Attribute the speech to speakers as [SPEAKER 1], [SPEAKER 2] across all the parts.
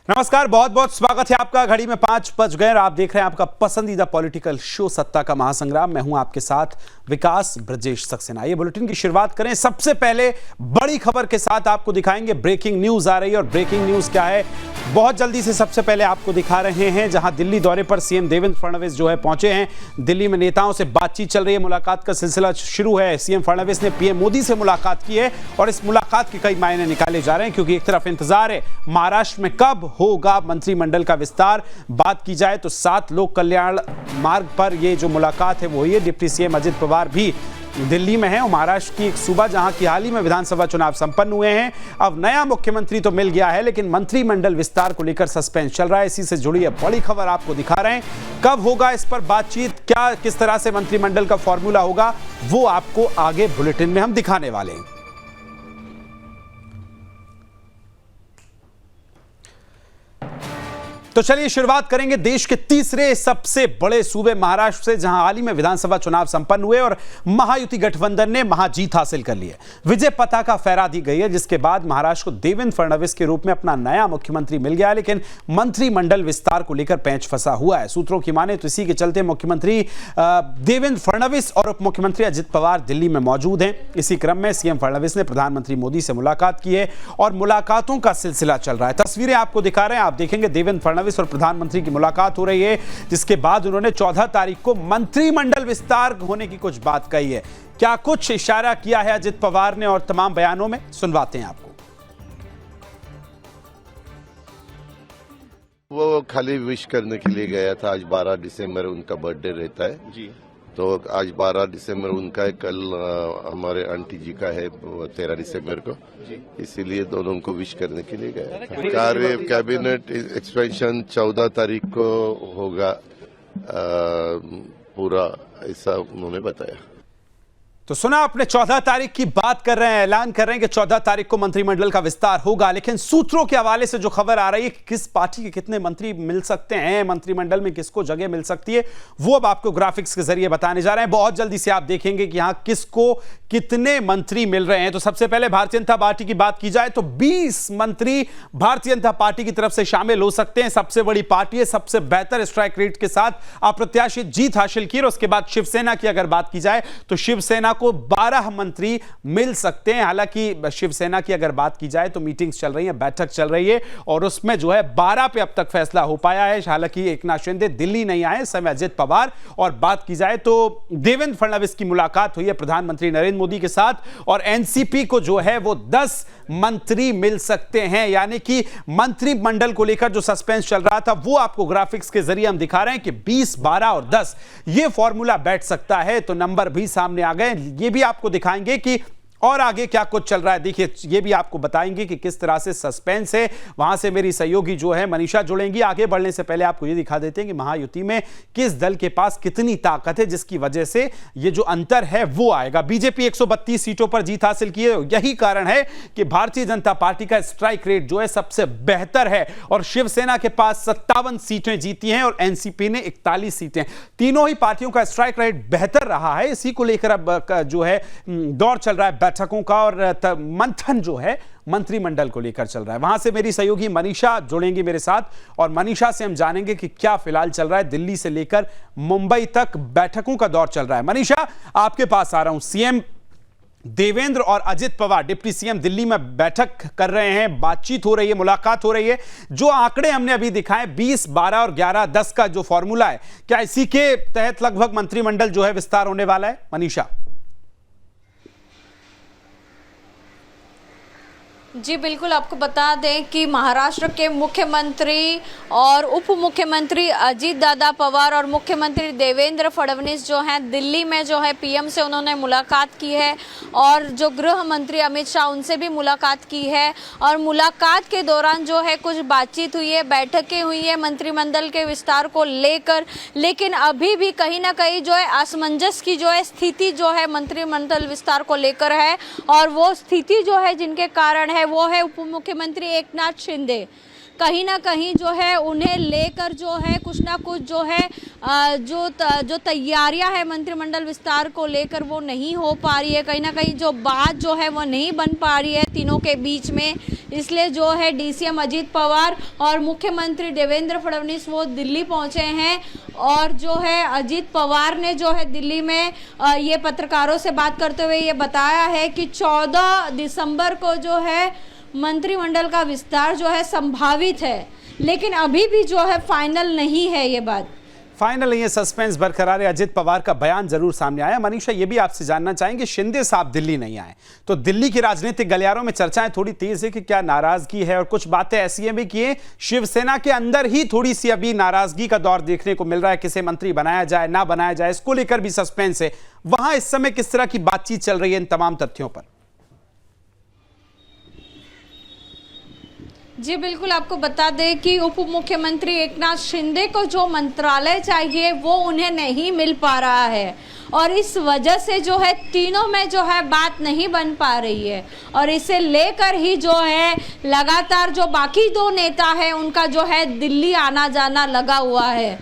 [SPEAKER 1] नमस्कार, बहुत बहुत स्वागत है आपका। घड़ी में 5 बज गए और आप देख रहे हैं आपका पसंदीदा पॉलिटिकल शो सत्ता का महासंग्राम। मैं हूं आपके साथ विकास ब्रजेश सक्सेना। ये बुलेटिन की शुरुआत करें सबसे पहले बड़ी खबर के साथ। आपको दिखाएंगे ब्रेकिंग न्यूज आ रही है। और ब्रेकिंग न्यूज क्या है, बहुत जल्दी से सबसे पहले आपको दिखा रहे हैं। जहां दिल्ली दौरे पर सीएम देवेंद्र फडणवीस जो है पहुंचे हैं। दिल्ली में नेताओं से बातचीत चल रही है, मुलाकात का सिलसिला शुरू है। सीएम फडणवीस ने पीएम मोदी से मुलाकात की है और इस मुलाकात के कई मायने निकाले जा रहे हैं, क्योंकि एक तरफ इंतजार है महाराष्ट्र में कब होगा मंत्रिमंडल का विस्तार। बात की जाए तो 7 लोक कल्याण मार्ग पर ये जो मुलाकात है वो हुई है। डिप्टी सीएम अजित पवार भी दिल्ली में है और महाराष्ट्र की एक सूबा जहां की हाल ही में विधानसभा चुनाव संपन्न हुए हैं। अब नया मुख्यमंत्री तो मिल गया है, लेकिन मंत्रिमंडल विस्तार को लेकर सस्पेंस चल रहा है। इसी से जुड़ी है बड़ी खबर आपको दिखा रहे हैं। कब होगा इस पर बातचीत, क्या किस तरह से मंत्रिमंडल का फॉर्मूला होगा, वो आपको आगे बुलेटिन में हम दिखाने वाले हैं। तो चलिए शुरुआत करेंगे देश के तीसरे सबसे बड़े सूबे महाराष्ट्र से, जहां हाल ही में विधानसभा चुनाव संपन्न हुए और महायुति गठबंधन ने महाजीत हासिल कर ली है। विजय पताका फहरा दी गई है, जिसके बाद महाराष्ट्र को देवेंद्र फडणवीस के रूप में अपना नया मुख्यमंत्री मिल गया है। लेकिन मंत्रिमंडल विस्तार को लेकर पेंच फंसा हुआ है। सूत्रों की माने तो इसी के चलते मुख्यमंत्री देवेंद्र फडणवीस और उप मुख्यमंत्री अजित पवार दिल्ली में मौजूद हैं। इसी क्रम में सीएम फडणवीस ने प्रधानमंत्री मोदी से मुलाकात की है और मुलाकातों का सिलसिला चल रहा है। तस्वीरें आपको दिखा रहे हैं, आप देखेंगे देवेंद्र फडणवीस और प्रधानमंत्री की मुलाकात हो रही है, जिसके बाद उन्होंने 14 तारीख को मंत्रिमंडल विस्तार होने की कुछ बात कही है। क्या कुछ इशारा किया है अजित पवार ने और तमाम बयानों में, सुनवाते हैं आपको।
[SPEAKER 2] वो खाली विश करने के लिए गया था। आज 12 दिसंबर उनका बर्थडे रहता है जी, तो आज 12 दिसंबर उनका है, कल हमारे आंटी जी का है 13 दिसंबर को, इसीलिए दोनों को विश करने के लिए गया। कार्य कैबिनेट एक्सपेंशन 14 तारीख को होगा पूरा, ऐसा उन्होंने बताया।
[SPEAKER 1] तो सुना आपने, 14 तारीख की बात कर रहे हैं, ऐलान कर रहे हैं कि 14 तारीख को मंत्रिमंडल का विस्तार होगा। लेकिन सूत्रों के हवाले से जो खबर आ रही है कि किस पार्टी के कितने मंत्री मिल सकते हैं मंत्रिमंडल में, किसको जगह मिल सकती है, वो अब आपको ग्राफिक्स के जरिए बताने जा रहे हैं। बहुत जल्दी से आप देखेंगे कि यहां किसको कितने मंत्री मिल रहे हैं। तो सबसे पहले भारतीय जनता पार्टी की बात की जाए तो 20 मंत्री भारतीय जनता पार्टी की तरफ से शामिल हो सकते हैं। सबसे बड़ी पार्टी है, सबसे बेहतर स्ट्राइक रेट के साथ अप्रत्याशित जीत हासिल की। और उसके बाद शिवसेना की अगर बात की जाए तो शिवसेना को 12 मंत्री मिल सकते हैं। हालांकि शिवसेना की अगर बात की जाए तो मीटिंग्स चल रही है, बैठक चल रही है और उसमें जो है 12 पे अब तक फैसला हो पाया है। हालांकि एकनाथ शिंदे दिल्ली नहीं आए, समय अजित पवार। और बात की जाए तो देवेंद्र फडणवीस की मुलाकात हुई है प्रधानमंत्री नरेंद्र मोदी के साथ और एनसीपी को जो है वो 10 मंत्री मिल सकते हैं। यानी कि मंत्रिमंडल को लेकर जो सस्पेंस चल रहा था वो आपको ग्राफिक्स के जरिए हम दिखा रहे हैं कि 20, 12 और 10 ये फॉर्मूला बैठ सकता है। तो नंबर भी सामने आ गए। ये भी आपको दिखाएंगे कि और आगे क्या कुछ चल रहा है। देखिए, ये भी आपको बताएंगे कि किस तरह से सस्पेंस है। वहां से मेरी सहयोगी जो है मनीषा जुड़ेंगी। आगे बढ़ने से पहले आपको ये दिखा देते हैं कि महायुति में किस दल के पास कितनी ताकत है, जिसकी वजह से ये जो अंतर है वो आएगा। बीजेपी 132 सीटों पर जीत हासिल की है। यही कारण है कि भारतीय जनता पार्टी का स्ट्राइक रेट जो है सबसे बेहतर है और शिवसेना के पास 57 सीटें जीती हैं और एनसीपी ने 41 सीटें। तीनों ही पार्टियों का स्ट्राइक रेट बेहतर रहा है। इसी को लेकर अब जो है दौर चल रहा है बैठकों का और मंथन जो है मंत्रिमंडल को लेकर चल रहा है। वहां से मेरी सहयोगी मनीषा जुड़ेंगी मेरे साथ और मनीषा से हम जानेंगे कि क्या फिलहाल चल रहा है। दिल्ली से लेकर मुंबई तक बैठकों का दौर चल रहा है। मनीषा, आपके पास आ रहा हूं। सीएम देवेंद्र और अजित पवार डिप्टी सीएम दिल्ली में बैठक कर रहे हैं, बातचीत हो रही है, मुलाकात हो रही है। जो आंकड़े हमने अभी दिखाए 20, 12 और 11, 10 का जो फॉर्मूला है, क्या इसी के तहत लगभग मंत्रिमंडल जो है विस्तार होने वाला है? मनीषा
[SPEAKER 3] जी बिल्कुल, आपको बता दें कि महाराष्ट्र के मुख्यमंत्री और उप मुख्यमंत्री अजित दादा पवार और मुख्यमंत्री देवेंद्र फडणवीस जो हैं दिल्ली में जो है पीएम से उन्होंने मुलाकात की है और जो गृह मंत्री अमित शाह उनसे भी मुलाकात की है। और मुलाकात के दौरान जो है कुछ बातचीत हुई है, बैठकें हुई है मंत्रिमंडल के विस्तार को लेकर। लेकिन अभी भी कहीं ना कहीं जो है असमंजस की जो है स्थिति जो है मंत्रिमंडल विस्तार को लेकर है और वो स्थिति जो है जिनके कारण है वो है उप मुख्यमंत्री एकनाथ शिंदे। कहीं ना कहीं जो है उन्हें लेकर जो है कुछ ना कुछ जो है जो तैयारियां है मंत्रिमंडल विस्तार को लेकर वो नहीं हो पा रही है। कहीं ना कहीं जो बात जो है वो नहीं बन पा रही है तीनों के बीच में। इसलिए जो है डीसीएम अजीत पवार और मुख्यमंत्री देवेंद्र फडणवीस वो दिल्ली पहुंचे हैं। और जो है अजीत पवार ने जो है दिल्ली में ये पत्रकारों से बात करते हुए ये बताया है कि 14 दिसंबर को जो है मंत्रिमंडल का विस्तार जो है संभावित है, लेकिन अभी भी जो है फाइनल नहीं है। ये बात
[SPEAKER 1] फाइनल नहीं है, सस्पेंस बरकरार है। अजित पवार का बयान जरूर सामने आया। मनीषा, ये भी आपसे जानना चाहेंगे, शिंदे साहब दिल्ली नहीं आए तो दिल्ली की राजनीतिक गलियारों में चर्चाएं थोड़ी तेज है कि क्या नाराजगी है, और कुछ बातें ऐसी हैं भी कि शिवसेना के अंदर ही थोड़ी सी अभी नाराजगी का दौर देखने को मिल रहा है। किसे मंत्री बनाया जाए ना बनाया जाए, इसको लेकर भी सस्पेंस है। वहां इस समय किस तरह की बातचीत चल रही है इन तमाम तथ्यों पर?
[SPEAKER 3] जी बिल्कुल, आपको बता दें कि उप मुख्यमंत्री एकनाथ शिंदे को जो मंत्रालय चाहिए वो उन्हें नहीं मिल पा रहा है, और इस वजह से जो है तीनों में जो है बात नहीं बन पा रही है। और इसे लेकर ही जो है लगातार जो बाकी दो नेता है उनका जो है दिल्ली आना जाना लगा हुआ है।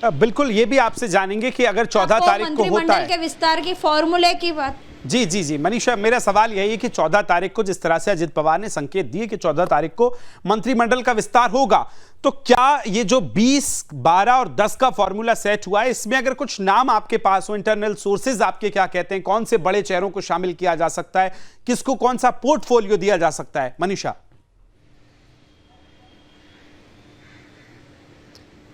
[SPEAKER 1] बिल्कुल, ये भी आपसे जानेंगे कि अगर 14 तारीख को होता है
[SPEAKER 3] मंत्रिमंडल के विस्तार की फॉर्मूले की बात।
[SPEAKER 1] जी जी जी मनीषा, मेरा सवाल यही है कि 14 तारीख को जिस तरह से अजित पवार ने संकेत दिए कि 14 तारीख को मंत्रिमंडल का विस्तार होगा, तो क्या ये जो 20, 12 और 10 का फॉर्मूला सेट हुआ है, इसमें अगर कुछ नाम आपके पास हो, इंटरनल सोर्सेज आपके क्या कहते हैं, कौन से बड़े चेहरों को शामिल किया जा सकता है, किसको कौन सा पोर्टफोलियो दिया जा सकता है? मनीषा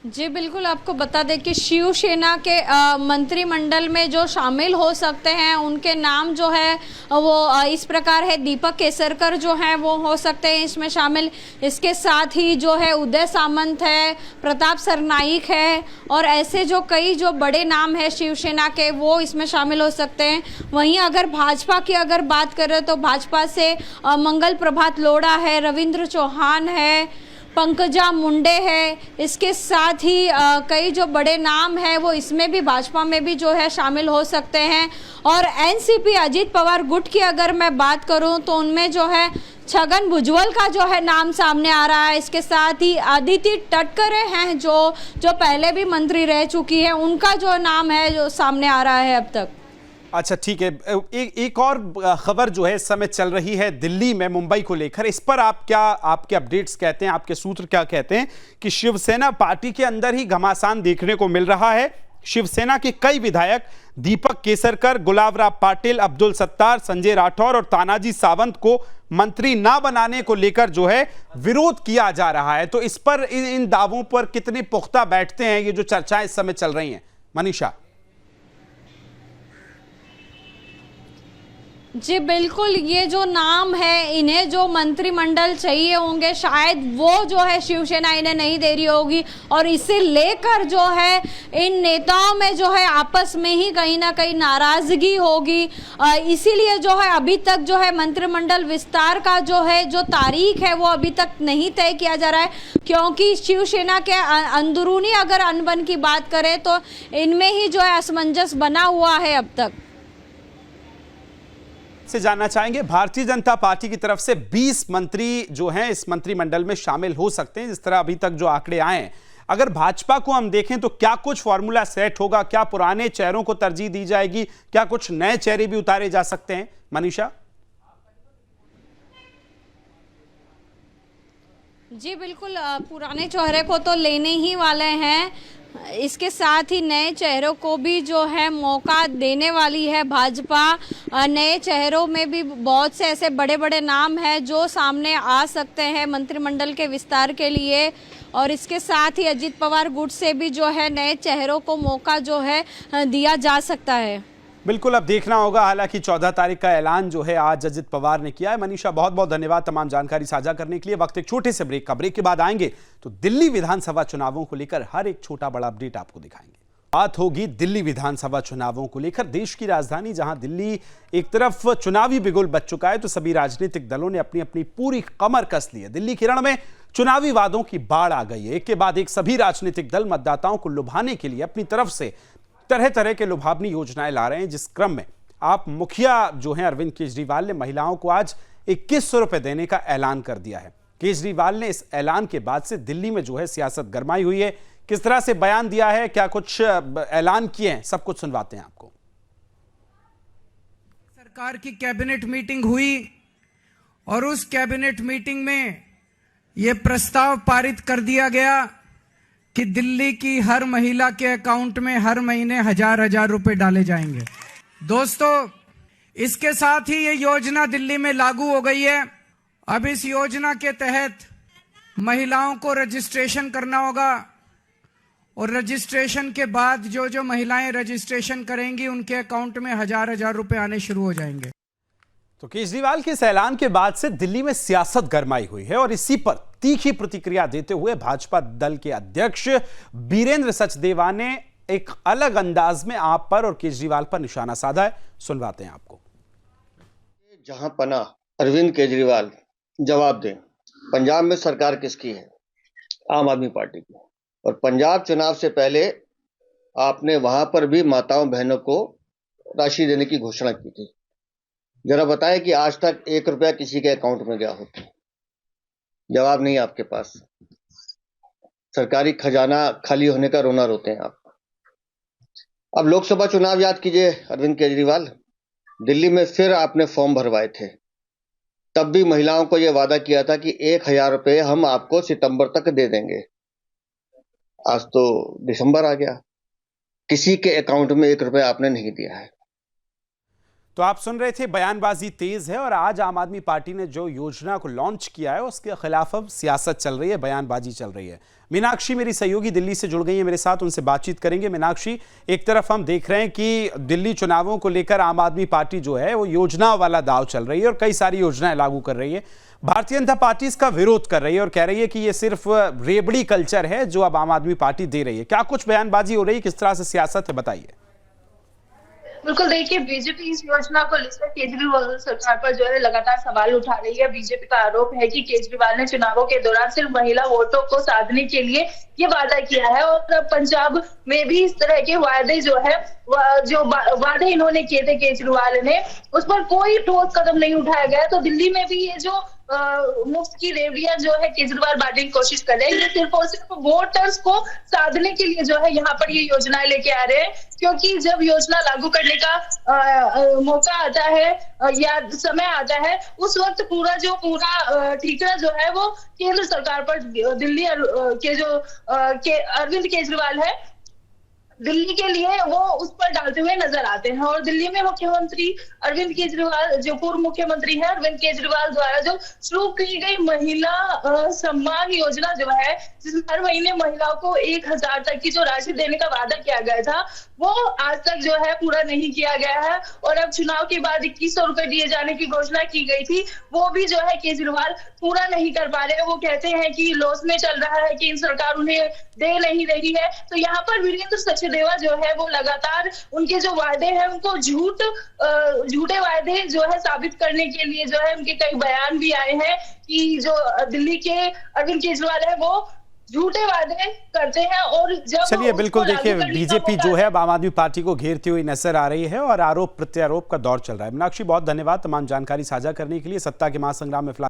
[SPEAKER 3] जी बिल्कुल, आपको बता दें कि शिवसेना के मंत्रिमंडल में जो शामिल हो सकते हैं उनके नाम जो है वो इस प्रकार है। दीपक केसरकर जो हैं वो हो सकते हैं इसमें शामिल। इसके साथ ही जो है उदय सामंत है, प्रताप सरनाईक है, और ऐसे जो कई जो बड़े नाम है शिवसेना के वो इसमें शामिल हो सकते हैं। वहीं अगर भाजपा की अगर बात करें तो भाजपा से मंगल प्रभात लोढ़ा है, रविंद्र चौहान है, पंकजा मुंडे है। इसके साथ ही कई जो बड़े नाम हैं वो इसमें भी भाजपा में भी जो है शामिल हो सकते हैं। और एनसीपी अजीत पवार गुट की अगर मैं बात करूं तो उनमें जो है छगन भुजबल का जो है नाम सामने आ रहा है। इसके साथ ही अदिति तटकरे हैं जो पहले भी मंत्री रह चुकी है, उनका जो नाम है जो सामने आ रहा है अब तक।
[SPEAKER 1] अच्छा ठीक है, एक और खबर जो है इस समय चल रही है दिल्ली में मुंबई को लेकर, इस पर आप क्या, आपके अपडेट्स कहते हैं, आपके सूत्र क्या कहते हैं कि शिवसेना पार्टी के अंदर ही घमासान देखने को मिल रहा है। शिवसेना के कई विधायक दीपक केसरकर, गुलाब राव पाटिल, अब्दुल सत्तार, संजय राठौर और तानाजी सावंत को मंत्री ना बनाने को लेकर जो है विरोध किया जा रहा है। तो इस पर, इन दावों पर कितने पुख्ता बैठते हैं ये जो चर्चाएं इस समय चल रही हैं? मनीषा
[SPEAKER 3] जी बिल्कुल, ये जो नाम है इन्हें जो मंत्रिमंडल चाहिए होंगे शायद वो जो है शिवसेना इन्हें नहीं दे रही होगी, और इसे लेकर जो है इन नेताओं में जो है आपस में ही कहीं ना कहीं नाराजगी होगी। इसीलिए जो है अभी तक जो है मंत्रिमंडल विस्तार का जो है जो तारीख है वो अभी तक नहीं तय किया जा रहा है, क्योंकि शिवसेना के अंदरूनी अगर अनबन की बात करें तो इनमें ही जो है असमंजस बना हुआ है अब तक।
[SPEAKER 1] से जानना चाहेंगे, भारतीय जनता पार्टी की तरफ से 20 मंत्री जो हैं इस मंत्रिमंडल में शामिल हो सकते हैं, जिस तरह अभी तक जो आंकड़े आए हैं। अगर भाजपा को हम देखें तो क्या कुछ फॉर्मूला सेट होगा? क्या पुराने चेहरों को तरजीह दी जाएगी? क्या कुछ नए चेहरे भी उतारे जा सकते हैं? मनीषा
[SPEAKER 3] जी बिल्कुल, पुराने चेहरे को तो लेने ही वाले हैं, इसके साथ ही नए चेहरों को भी जो है मौका देने वाली है भाजपा। नए चेहरों में भी बहुत से ऐसे बड़े बड़े नाम हैं जो सामने आ सकते हैं मंत्रिमंडल के विस्तार के लिए, और इसके साथ ही अजीत पवार गुट से भी जो है नए चेहरों को मौका जो है दिया जा सकता है।
[SPEAKER 1] बिल्कुल, अब देखना होगा। हालांकि 14 तारीख का ऐलान जो है आज अजित पवार ने किया है। मनीषा, बहुत बहुत धन्यवाद तमाम जानकारी साझा करने के लिए। वक्त एक छोटे से ब्रेक का, ब्रेक के बाद आएंगे तो दिल्ली विधानसभा चुनावों को लेकर हर एक छोटा बड़ा अपडेट आपको दिखाएंगे। बात होगी दिल्ली विधानसभा चुनावों को लेकर। देश की राजधानी जहां दिल्ली एक तरफ चुनावी बिगुल बच चुका है, तो सभी राजनीतिक दलों ने अपनी अपनी पूरी कमर कस ली है। दिल्ली के रण में चुनावी वादों की बाढ़ आ गई है। एक के बाद एक सभी राजनीतिक दल मतदाताओं को लुभाने के लिए अपनी तरफ से तरह तरह के लुभावनी योजनाएं ला रहे हैं। जिस क्रम में आप मुखिया जो हैं अरविंद केजरीवाल ने महिलाओं को आज 2100 रुपए देने का ऐलान कर दिया है। केजरीवाल ने इस ऐलान के बाद से दिल्ली में जो है सियासत गरमाई हुई है। किस तरह से बयान दिया है, क्या कुछ ऐलान किए हैं, सब कुछ सुनवाते हैं आपको।
[SPEAKER 4] सरकार की कैबिनेट मीटिंग हुई और उस कैबिनेट मीटिंग में यह प्रस्ताव पारित कर दिया गया कि दिल्ली की हर महिला के अकाउंट में हर महीने 1000 रुपए डाले जाएंगे। दोस्तों, इसके साथ ही ये योजना दिल्ली में लागू हो गई है। अब इस योजना के तहत महिलाओं को रजिस्ट्रेशन करना होगा और रजिस्ट्रेशन के बाद जो जो महिलाएं रजिस्ट्रेशन करेंगी उनके अकाउंट में 1000 रुपए आने शुरू हो जाएंगे।
[SPEAKER 1] तो केजरीवाल के इस ऐलान के बाद से दिल्ली में सियासत गरमाई हुई है और इसी पर तीखी प्रतिक्रिया देते हुए भाजपा दल के अध्यक्ष बीरेंद्र सचदेवा ने एक अलग अंदाज में आप पर और केजरीवाल पर निशाना साधा है। सुनवाते हैं आपको।
[SPEAKER 5] जहां पना अरविंद केजरीवाल जवाब दें, पंजाब में सरकार किसकी है? आम आदमी पार्टी की। और पंजाब चुनाव से पहले आपने वहां पर भी माताओं बहनों को राशि देने की घोषणा की थी। जरा बताएं कि आज तक 1 रुपया किसी के अकाउंट में गया होता? जवाब नहीं आपके पास। सरकारी खजाना खाली होने का रोना रोते हैं आप। अब लोकसभा चुनाव याद कीजिए अरविंद केजरीवाल, दिल्ली में फिर आपने फॉर्म भरवाए थे। तब भी महिलाओं को यह वादा किया था कि 1000 रुपये हम आपको सितंबर तक दे देंगे। आज तो दिसंबर आ गया, किसी के अकाउंट में 1 रुपया आपने नहीं दिया है।
[SPEAKER 1] तो आप सुन रहे थे, बयानबाजी तेज है और आज आम आदमी पार्टी ने जो योजना को लॉन्च किया है उसके खिलाफ अब सियासत चल रही है, बयानबाजी चल रही है। मीनाक्षी मेरी सहयोगी दिल्ली से जुड़ गई है मेरे साथ, उनसे बातचीत करेंगे। मीनाक्षी, एक तरफ हम देख रहे हैं कि दिल्ली चुनावों को लेकर आम आदमी पार्टी जो है वो योजनाओं वाला दाव चल रही है और कई सारी योजनाएं लागू कर रही है। भारतीय जनता पार्टी इसका विरोध कर रही है और कह रही है कि ये सिर्फ रेबड़ी कल्चर है जो अब आम आदमी पार्टी दे रही है। क्या कुछ बयानबाजी हो रही है, किस तरह से सियासत है, बताइए।
[SPEAKER 6] बिल्कुल, देखिए, बीजेपी इस योजना को लेकर केजरीवाल सरकार पर जो है लगातार सवाल उठा रही है। बीजेपी का आरोप है कि केजरीवाल ने चुनावों के दौरान सिर्फ महिला वोटों को साधने के लिए ये वादा किया है और पंजाब में भी इस तरह के वादे जो है जो वादे इन्होंने किए थे केजरीवाल ने, उस पर कोई ठोस कदम नहीं उठाया गया। तो दिल्ली में भी ये जो मुफ्त की रेवड़ियां जो है केजरीवाल बांटने की कोशिश कर रहे हैं, ये सिर्फ और सिर्फ वोटर्स को साधने के लिए जो है यहाँ पर ये योजनाएं लेके आ रहे हैं। क्योंकि जब योजना लागू करने का मौका आता है या समय आता है, उस वक्त पूरा ठीकरा जो है वो केंद्र सरकार पर दिल्ली के जो अरविंद केजरीवाल है दिल्ली के लिए वो उस पर डालते हुए नजर आते हैं। और दिल्ली में मुख्यमंत्री अरविंद केजरीवाल, जो पूर्व मुख्यमंत्री है अरविंद केजरीवाल द्वारा जो शुरू की गई महिला सम्मान योजना जो है, जिसमें हर महीने महिलाओं को 1000 तक की जो राशि देने का वादा किया गया था, वो आज तक जो है पूरा नहीं किया गया है। और अब चुनाव के बाद 2100 रुपए दिए जाने की घोषणा की गई थी, वो भी जो है केजरीवाल पूरा नहीं कर पा रहे। वो कहते हैं कि लॉस में चल रहा है, कि सरकार उन्हें दे नहीं रही है। तो यहाँ पर वीरेंद्र सचदेवा जो है वो लगातार उनके जो वादे हैं उनको झूठे वादे जो है साबित करने के लिए जो है उनके कई बयान भी आए हैं कि जो दिल्ली के अरविंद केजरीवाल है वो झूठे वादे करते हैं। और जब
[SPEAKER 1] चलिए, बिल्कुल, देखिए, बीजेपी जो है अब आम आदमी पार्टी को घेरती हुई नजर आ रही है और आरोप प्रत्यारोप का दौर चल रहा है। मीनाक्षी, बहुत धन्यवाद तमाम जानकारी साझा करने के लिए। सत्ता के महासंग्राम में